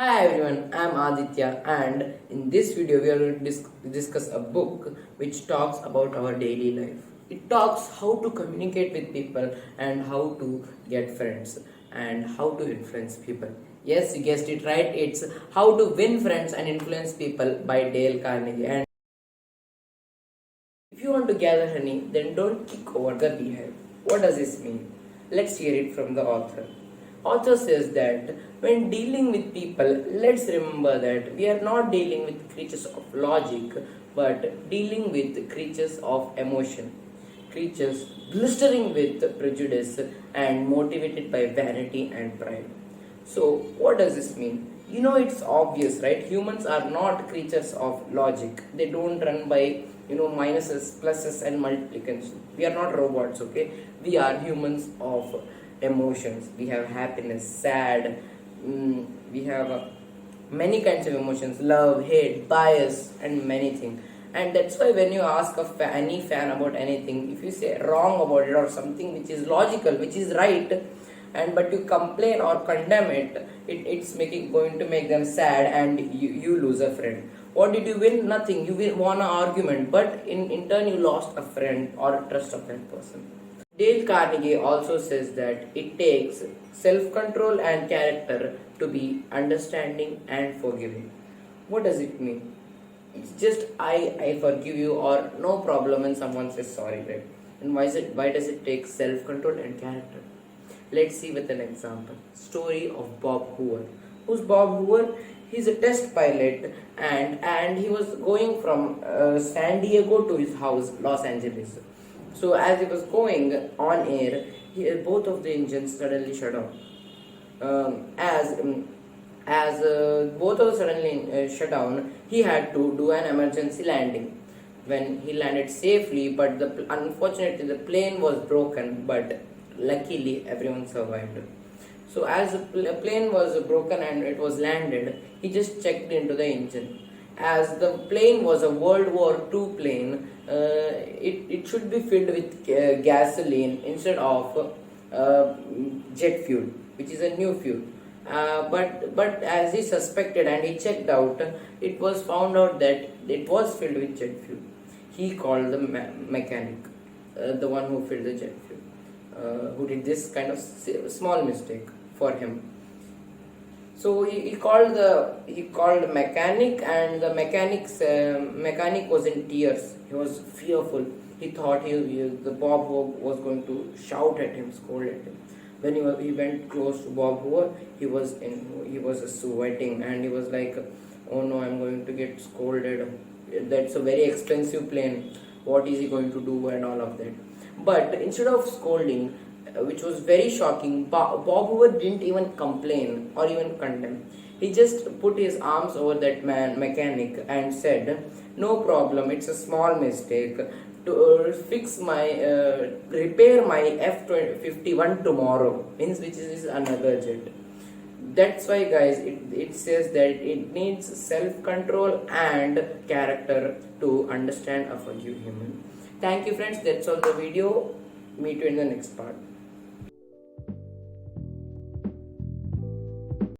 Hi everyone, I am Aditya, and in this video we are going to discuss a book which talks about our daily life. It talks how to communicate with people and how to get friends and how to influence people. Yes, you guessed it right. It's How to Win Friends and Influence People by Dale Carnegie. And if you want to gather honey, then don't kick over the beehive. What does this mean? Let's hear it from the author. Author says that when dealing with people, let's remember that we are not dealing with creatures of logic, but dealing with creatures of emotion. Creatures blistering with prejudice and motivated by vanity and pride. So, what does this mean? It's obvious, right? Humans are not creatures of logic. They don't run by, minuses, pluses, and multiplications. We are not robots, okay? We are humans of emotions. We have happiness, sad, we have many kinds of emotions, love, hate, bias, and many things. And that's why when you ask any fan about anything, if you say wrong about it or something which is logical, which is right, and but you complain or condemn it's going to make them sad, and you lose a friend. What did you win? Nothing. You won an argument, but in turn you lost a friend or a trust of that person. Dale Carnegie also says that it takes self-control and character to be understanding and forgiving. What does it mean? It's just I forgive you or no problem when someone says sorry, right? And why does it take self-control and character? Let's see with an example. Story of Bob Hoover. Who's Bob Hoover? He's a test pilot, and he was going from San Diego to his house, Los Angeles. So as he was going on air, both of the engines suddenly shut down. As both of them suddenly shut down, he had to do an emergency landing. When he landed safely, but unfortunately the plane was broken, but luckily everyone survived. So as the plane was broken and it was landed, he just checked into the engine. As the plane was a World War II plane, it should be filled with gasoline instead of jet fuel, which is a new fuel. But as he suspected and he checked out, it was found out that it was filled with jet fuel. He called the mechanic, the one who filled the jet fuel, who did this kind of small mistake for him. So he called the mechanic, and the mechanic was in tears. He was fearful. He thought the Bob Hope was going to shout at him, scold at him. When he went close to Bob Hoover, he was sweating, and he was like, "Oh no, I'm going to get scolded. That's a very expensive plane. What is he going to do?" and all of that. But instead of scolding, which was very shocking, Bob Hoover didn't even complain or even condemn. He just put his arms over that mechanic and said, "No problem, it's a small mistake. To repair my F-51 tomorrow," means which is another jet. That's why, guys, it says that it needs self-control and character to understand a forgive human. Thank you, friends. That's all the video. Meet you in the next part.